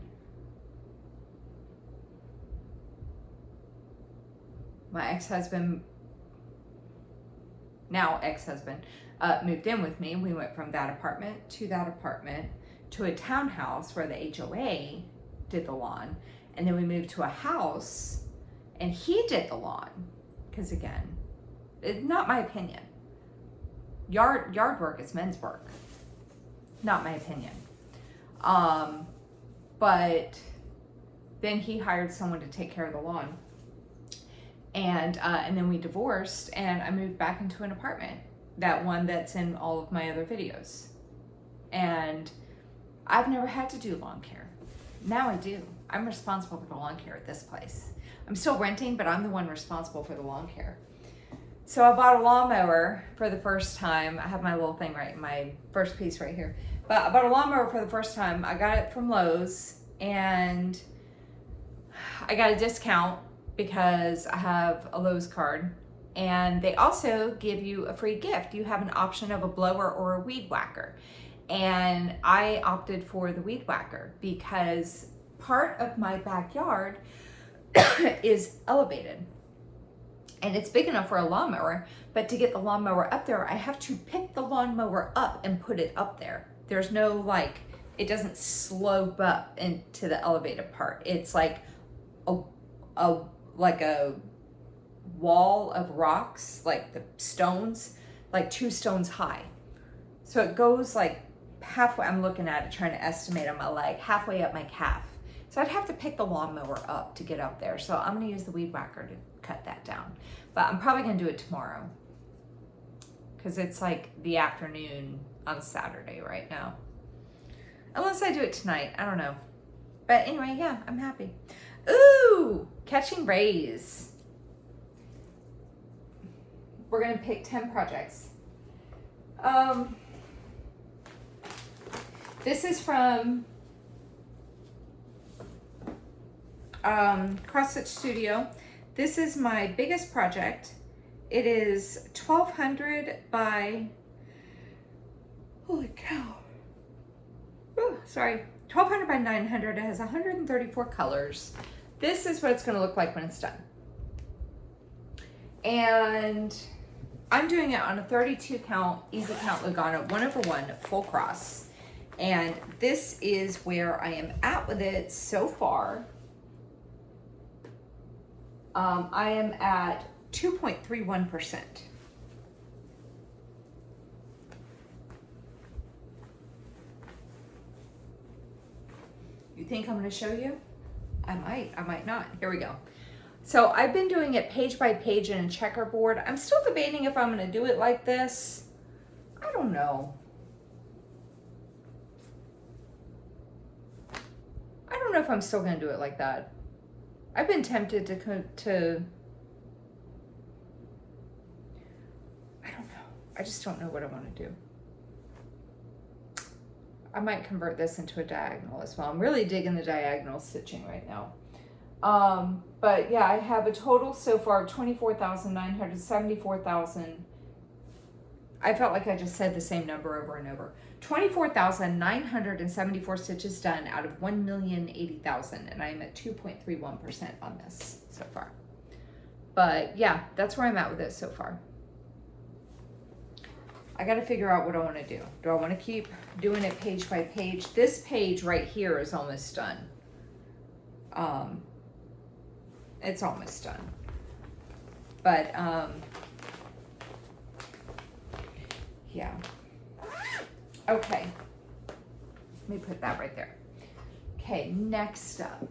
My ex-husband, now ex-husband, moved in with me. We went from that apartment to a townhouse where the HOA did the lawn. And then we moved to a house and he did the lawn. Because again, it's not my opinion. Yard work is men's work. Not my opinion. But then he hired someone to take care of the lawn. And then we divorced and I moved back into an apartment. That one that's in all of my other videos. And I've never had to do lawn care. Now I do. I'm responsible for the lawn care at this place. I'm still renting, but I'm the one responsible for the lawn care. So I bought a lawnmower for the first time. I have my little thing right, my first piece right here. But I bought a lawnmower for the first time. I got it from Lowe's and I got a discount because I have a Lowe's card. And they also give you a free gift. You have an option of a blower or a weed whacker. And I opted for the weed whacker because part of my backyard is elevated. And it's big enough for a lawnmower, but to get the lawnmower up there, I have to pick the lawnmower up and put it up there. There's no it doesn't slope up into the elevated part. It's like a wall of rocks, like the stones, 2 stones high. So it goes halfway, I'm looking at it, trying to estimate on my leg, halfway up my calf. So I'd have to pick the lawnmower up to get up there. So I'm gonna use the weed whacker to cut that down. But I'm probably gonna do it tomorrow because it's the afternoon on Saturday right now. Unless I do it tonight, I don't know. But anyway, yeah, I'm happy. Ooh, catching rays. We're gonna pick 10 projects. This is from Cross Stitch Studio. This is my biggest project. It is 1200 by, holy cow. Ooh, sorry, 1200 by 900. It has 134 colors. This is what it's going to look like when it's done. And I'm doing it on a 32 count, easy count Lugano 1/1 full cross. And this is where I am at with it so far. I am at 2.31%. You think I'm going to show you? I might not. Here we go. So I've been doing it page by page in a checkerboard. I'm still debating if I'm going to do it like this. I don't know. I don't know if I'm still going to do it like that. I've been tempted to I don't know. I just don't know what I want to do. I might convert this into a diagonal as well. I'm really digging the diagonal stitching right now. But yeah, I have a total so far of 24,974,000. I felt like I just said the same number over and over. 24,974 stitches done out of 1,080,000, and I'm at 2.31% on this so far. But yeah, that's where I'm at with it so far. I got to figure out what I want to do. Do I want to keep doing it page by page? This page right here is almost done. It's almost done. But yeah. Okay. Let me put that right there. Okay, next up.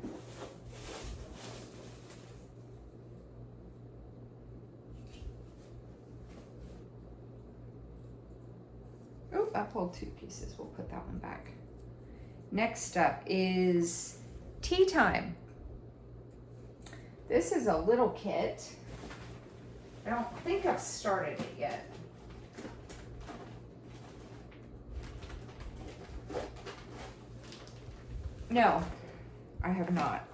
Oh, I pulled 2 pieces. We'll put that one back. Next up is Tea Time. This is a little kit. I don't think I've started it yet. No, I have not.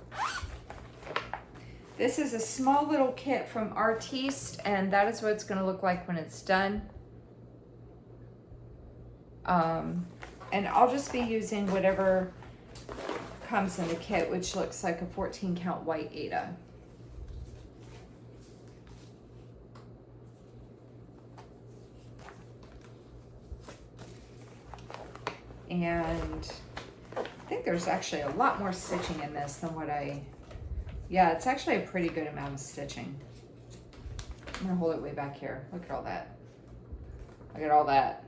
This is a small little kit from Artiste, and that is what it's going to look like when it's done. And I'll just be using whatever comes in the kit, which looks like a 14 count white Aida. And I think there's actually a lot more stitching in this than what yeah, it's actually a pretty good amount of stitching. I'm gonna hold it way back here. Look at all that. Look at all that.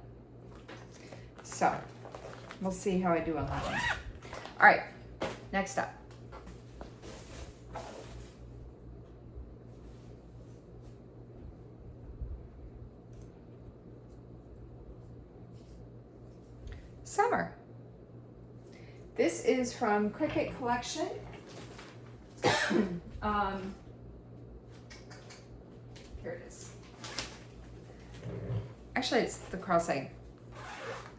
So, we'll see how I do on that one. All right, next up. Summer. This is from Cricut Collection. Here it is. Actually, it's the cross-eyed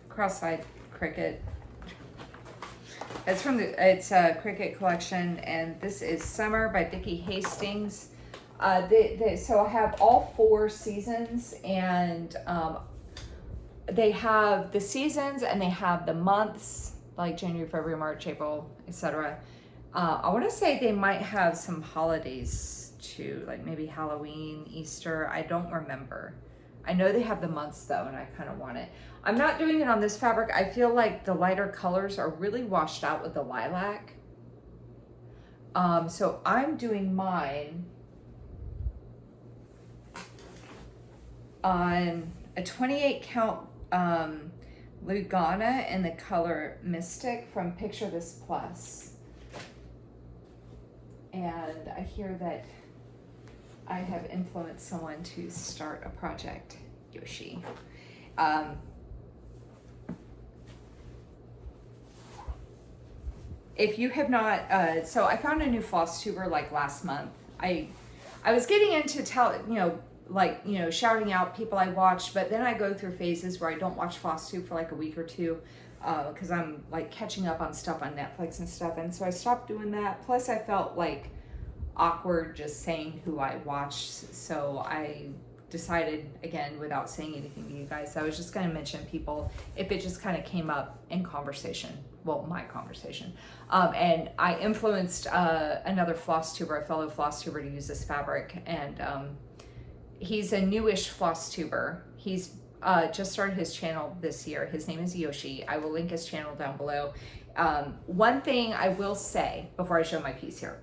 Cricut. It's from it's Cricut Collection, and this is Summer by Vicki Hastings. So I have all 4 seasons, and they have the seasons and they have the months, like January, February, March, April, etc. I want to say they might have some holidays too, like maybe Halloween, Easter. I don't remember. I know they have the months though, and I kind of want it. I'm not doing it on this fabric. I feel like the lighter colors are really washed out with the lilac. So I'm doing mine on a 28 count Lugana in the color Mystic from Picture This Plus. And I hear that I have influenced someone to start a project, Yoshi. If you have not, so I found a new Flosstuber like last month. I was getting into shouting out people I watched, but then I go through phases where I don't watch Flosstube for like a week or two. because I'm like catching up on stuff on Netflix and stuff, and so I stopped doing that. Plus I felt like awkward just saying who I watched, so I decided, again, without saying anything to you guys, I was just going to mention people if it just kind of came up in conversation, well, my conversation. And I influenced another Flosstuber, a fellow Flosstuber, to use this fabric, and he's a newish Flosstuber. He's just started his channel this year. His name is Yoshi. I will link his channel down below. One thing I will say before I show my piece here,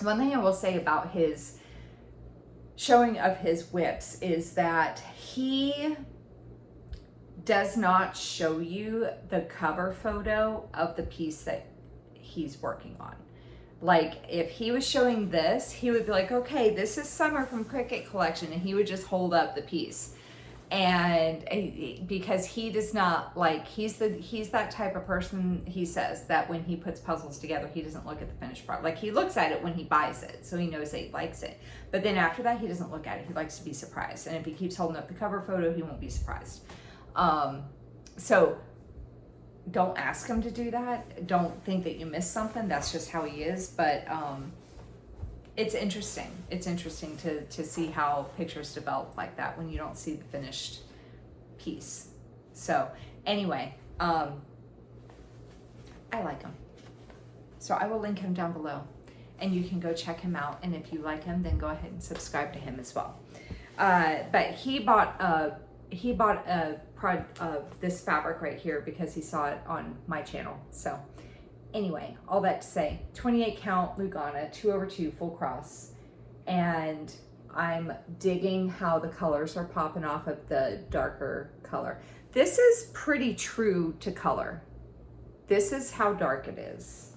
one thing I will say about his showing of his whips is that he does not show you the cover photo of the piece that he's working on. Like if he was showing this, he would be like, okay, this is Summer from Cricket Collection, and he would just hold up the piece. And because he does not like, he's that type of person, he says, that when he puts puzzles together, he doesn't look at the finished product. Like he looks at it when he buys it, so he knows that he likes it, but then after that he doesn't look at it. He likes to be surprised, and if he keeps holding up the cover photo, he won't be surprised. So don't ask him to do that. Don't think that you missed something. That's just how he is. But it's interesting. It's interesting to see how pictures develop like that when you don't see the finished piece. So anyway, I like him. So I will link him down below, and you can go check him out. And if you like him, then go ahead and subscribe to him as well. But he bought this fabric right here because he saw it on my channel. So anyway, all that to say, 28 count Lugana, 2/2 full cross, and I'm digging how the colors are popping off of the darker color. This is pretty true to color. This is how dark it is.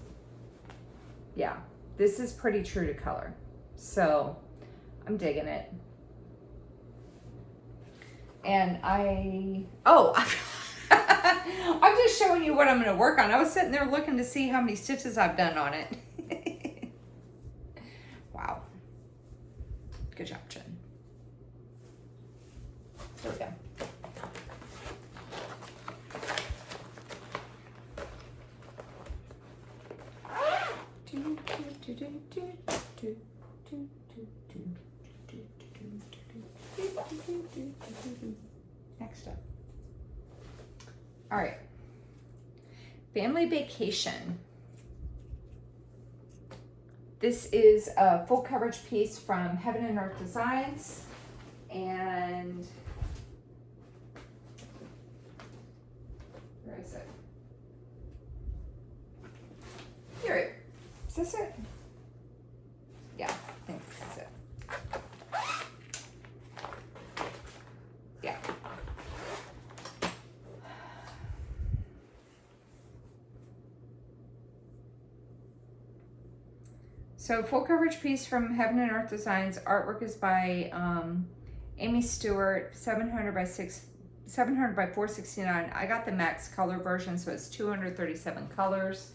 Yeah, this is pretty true to color. So I'm digging it. And I'm just showing you what I'm going to work on. I was sitting there looking to see how many stitches I've done on it. Wow. Good job, Jen. There we go. Next up. All right. Family Vacation. This is a full coverage piece from Heaven and Earth Designs, and where is it? Here. Is this it? Yeah, I think this is it. Yeah. So full coverage piece from Heaven and Earth Designs. Artwork is by Amy Stewart, 700 by 469. I got the max color version, so it's 237 colors.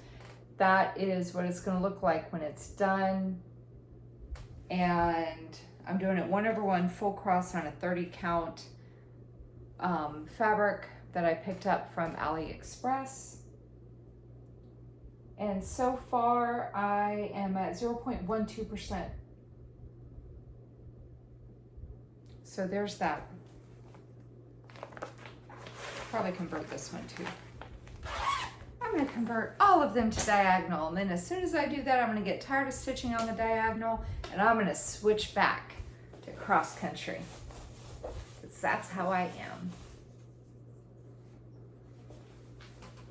That is what it's going to look like when it's done. And I'm doing it 1/1 full cross on a 30 count fabric that I picked up from AliExpress. And so far I am at 0.12%. So there's that. Probably convert this one too. I'm going to convert all of them to diagonal, and then as soon as I do that, I'm going to get tired of stitching on the diagonal, and I'm going to switch back to cross country. Because that's how I am.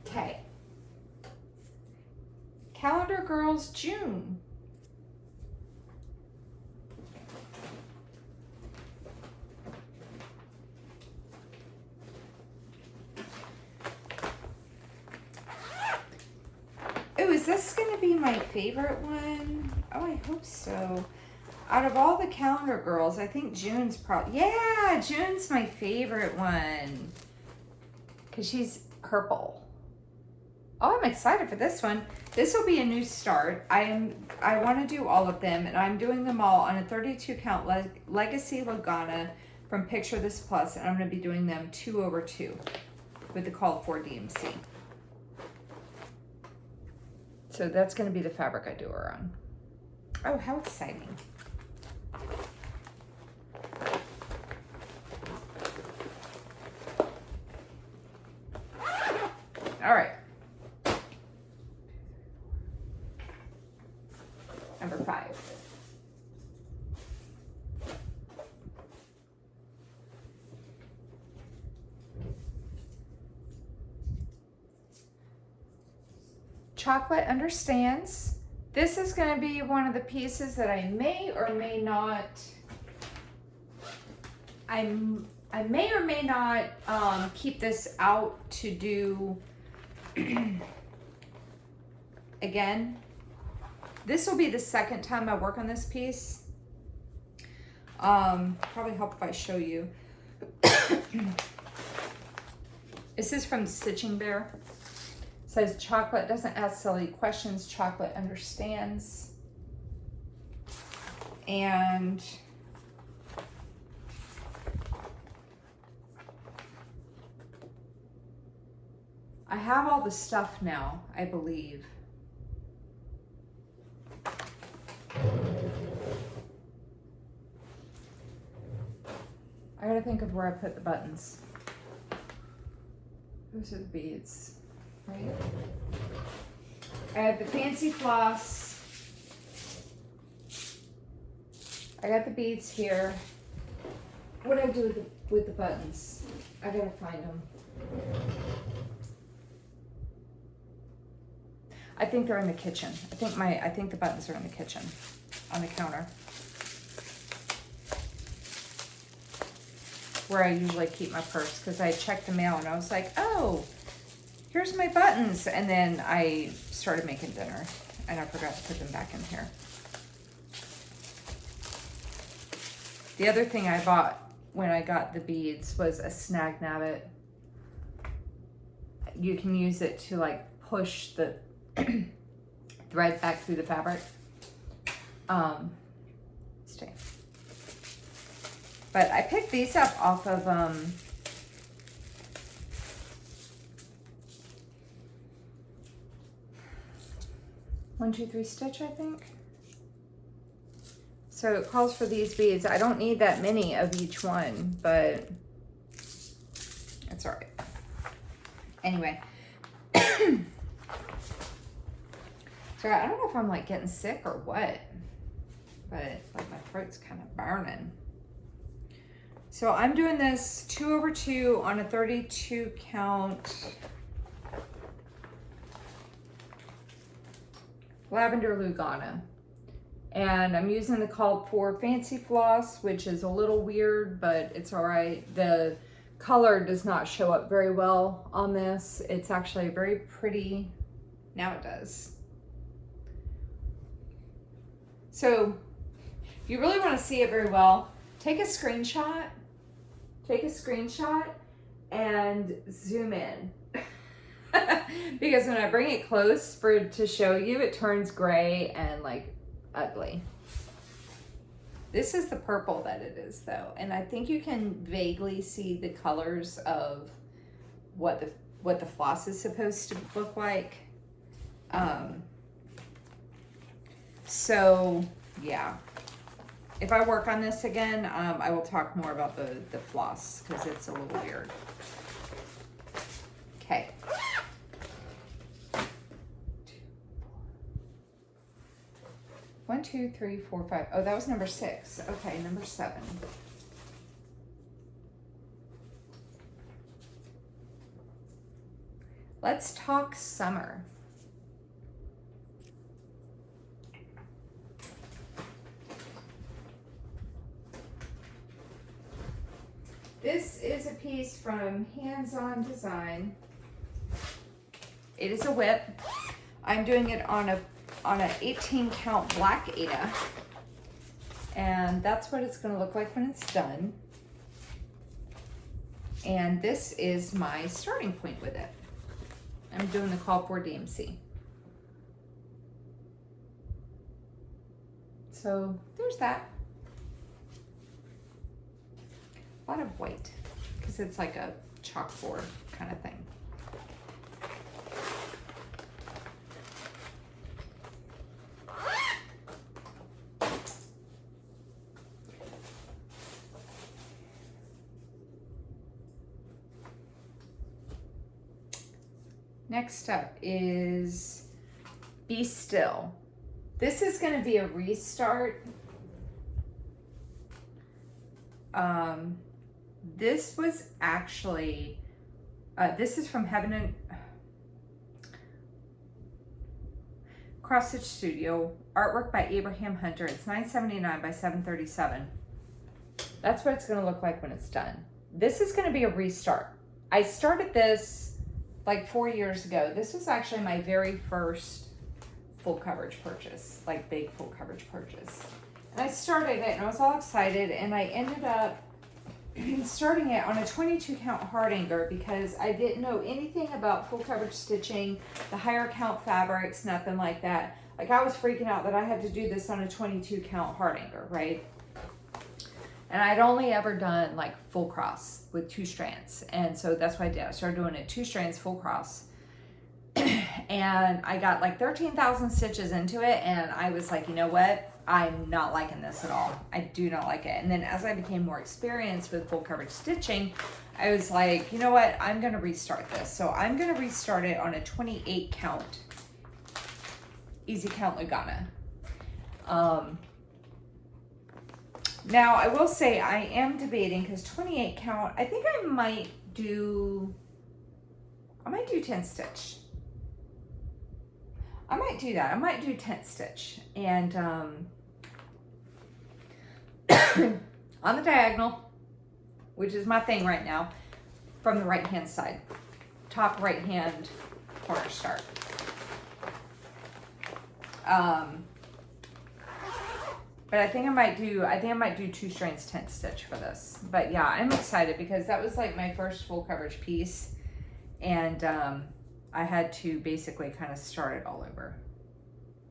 Okay. Calendar Girls June. Oh, is this going to be my favorite one? Oh, I hope so. Out of all the Calendar Girls, I think June's probably... Yeah, June's my favorite one. Because she's purple. Oh, I'm excited for this one. This will be a new start. I want to do all of them, and I'm doing them all on a 32 count Legacy Lugana from Picture This Plus, and I'm going to be doing them 2/2 with the call for DMC. So that's going to be the fabric I do her on. Oh, how exciting. All right. Number 5. Chocolate understands. This is going to be one of the pieces that I may or may not, keep this out to do again. This will be the second time I work on this piece. Probably help if I show you. This is from Stitching Bear. It says chocolate doesn't ask silly questions, chocolate understands. And I have all the stuff now, I believe. I gotta think of where I put the buttons. Those are the beads, right? I have the fancy floss. I got the beads here. What do I do with the buttons? I gotta find them. I think they're in the kitchen. I think the buttons are in the kitchen, on the counter, where I usually keep my purse, because I checked the mail and I was like, oh, here's my buttons. And then I started making dinner and I forgot to put them back in here. The other thing I bought when I got the beads was a snag nabbit. You can use it to like push the thread back through the fabric. Stay. But I picked these up off of 1, 2, 3 Stitch, I think. So it calls for these beads. I don't need that many of each one, but it's all right. Anyway. Sorry, I don't know if I'm like getting sick or what, but like my throat's kind of burning. So I'm doing this 2/2 on a 32 count lavender Lugana. And I'm using the called for fancy floss, which is a little weird, but it's all right. The color does not show up very well on this. It's actually very pretty. Now it does. So if you really want to see it very well, take a screenshot and zoom in. Because when I bring it close to show you, it turns gray and like ugly. This is the purple that it is though. And I think you can vaguely see the colors of what the floss is supposed to look like. So yeah, if I work on this again, I will talk more about the floss because it's a little weird. Okay. 1, 2, 3, 4, 5. Oh, that was number 6. Okay, number 7. Let's talk summer. This is a piece from Hands On Design. It is a whip. I'm doing it on an 18 count black Aida. And that's what it's going to look like when it's done. And this is my starting point with it. I'm doing the call for DMC. So there's that. A lot of white because it's like a chalkboard kind of thing. Next up is Be Still. This is going to be a restart. This was actually, this is from Heaven and Cross Stitch Studio. Artwork by Abraham Hunter. It's $9.79 by $7.37. That's what it's going to look like when it's done. This is going to be a restart. I started this like 4 years ago. This was actually my very first full coverage purchase, like big full coverage purchase. And I started it and I was all excited, and I ended up starting it on a 22 count hardanger because I didn't know anything about full coverage stitching, the higher count fabrics, nothing like that. Like, I was freaking out that I had to do this on a 22 count hardanger, right? And I'd only ever done like full cross with 2 strands. And so that's what I did. I started doing it 2 strands full cross. And I got like 13,000 stitches into it, and I was like, you know what? I'm not liking this at all. I do not like it. And then as I became more experienced with full coverage stitching, I was like, you know what? I'm going to restart this. So I'm going to restart it on a 28 count easy count Lugana. Now I will say I am debating, because 28 count, I think I might do 10 stitch. I might do that. I might do 10 stitch. And on the diagonal, which is my thing right now, from the right hand side, top right hand corner start. But I think I might do 2 strands 10 stitch for this. But yeah, I'm excited because that was like my first full coverage piece, and I had to basically kind of start it all over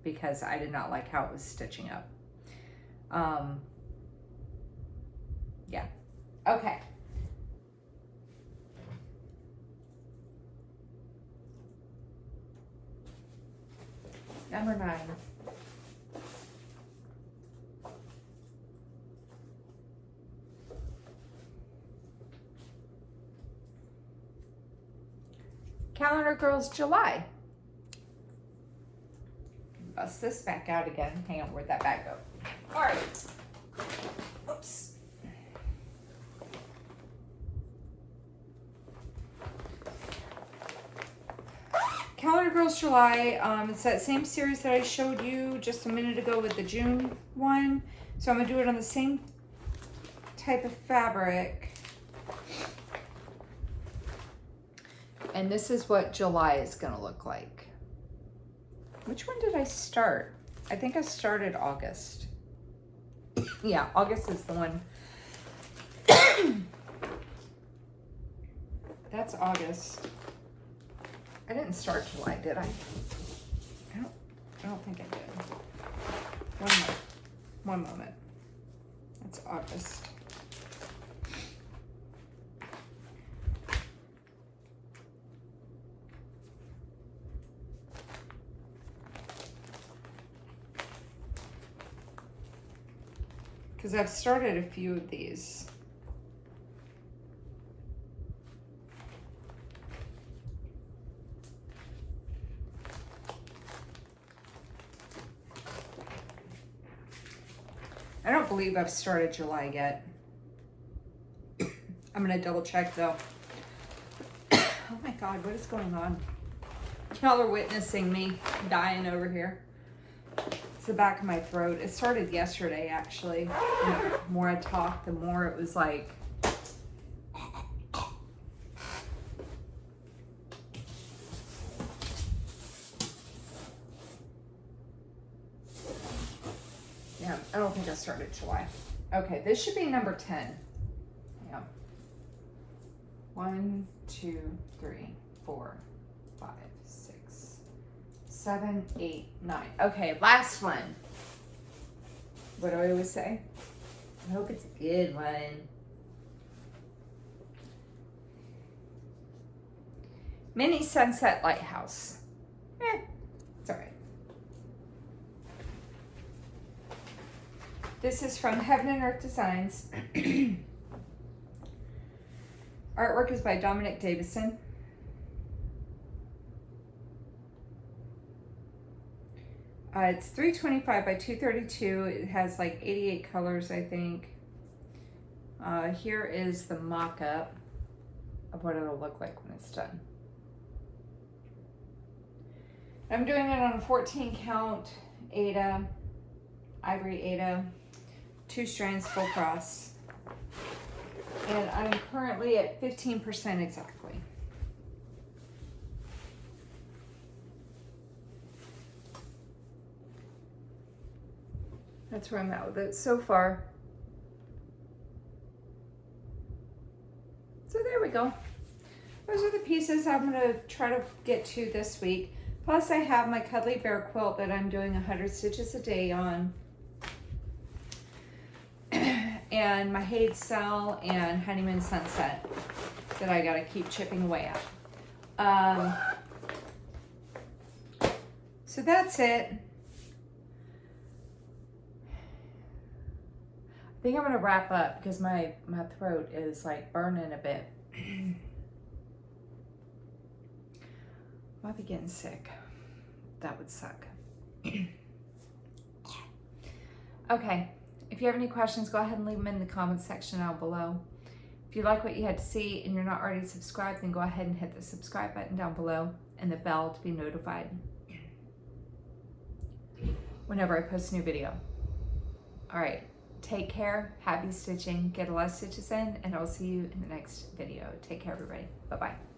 because I did not like how it was stitching up. Yeah. Okay. Number 9. Calendar Girls July. Bust this back out again. Hang on, where'd that bag go? All right. Oops. Calendar Girls July. It's that same series that I showed you just a minute ago with the June one. So I'm gonna do it on the same type of fabric. And this is what July is going to look like. Which one did I start? I think I started August. Yeah, August is the one. That's August. I didn't start July, did I? I don't think I did. One moment. That's August. Because I've started a few of these. I don't believe I've started July yet. I'm going to double check though. Oh my God, what is going on? Y'all are witnessing me dying over here. It's the back of my throat. It started yesterday, actually. And the more I talked, the more it was like... Yeah, I don't think I started July. Okay, this should be number 10. Yeah. 1, 2, 3, 4, 5, 6, 7, 8, 9. Okay, last one. What do I always say? I hope it's a good one. Mini Sunset Lighthouse. It's all right. This is from Heaven and Earth Designs. Artwork is by Dominic Davison. It's 325 by 232. It has like 88 colors, I think. Here is the mock-up of what it'll look like when it's done. I'm doing it on a 14 count Aida, ivory Aida, 2 strands full cross. And I'm currently at 15% exactly. That's where I'm at with it so far. So there we go. Those are the pieces I'm gonna try to get to this week. Plus I have my Cuddly Bear quilt that I'm doing 100 stitches a day on. And my Haid Cell and Honeymoon Sunset that I gotta keep chipping away at. So that's it. I think I'm gonna wrap up because my throat is like burning a bit. Might be getting sick. That would suck. Okay, if you have any questions, go ahead and leave them in the comments section down below. If you like what you had to see and you're not already subscribed, then go ahead and hit the subscribe button down below and the bell to be notified whenever I post a new video. All right. Take care, happy stitching, get a lot of stitches in, and I'll see you in the next video. Take care, everybody. Bye-bye.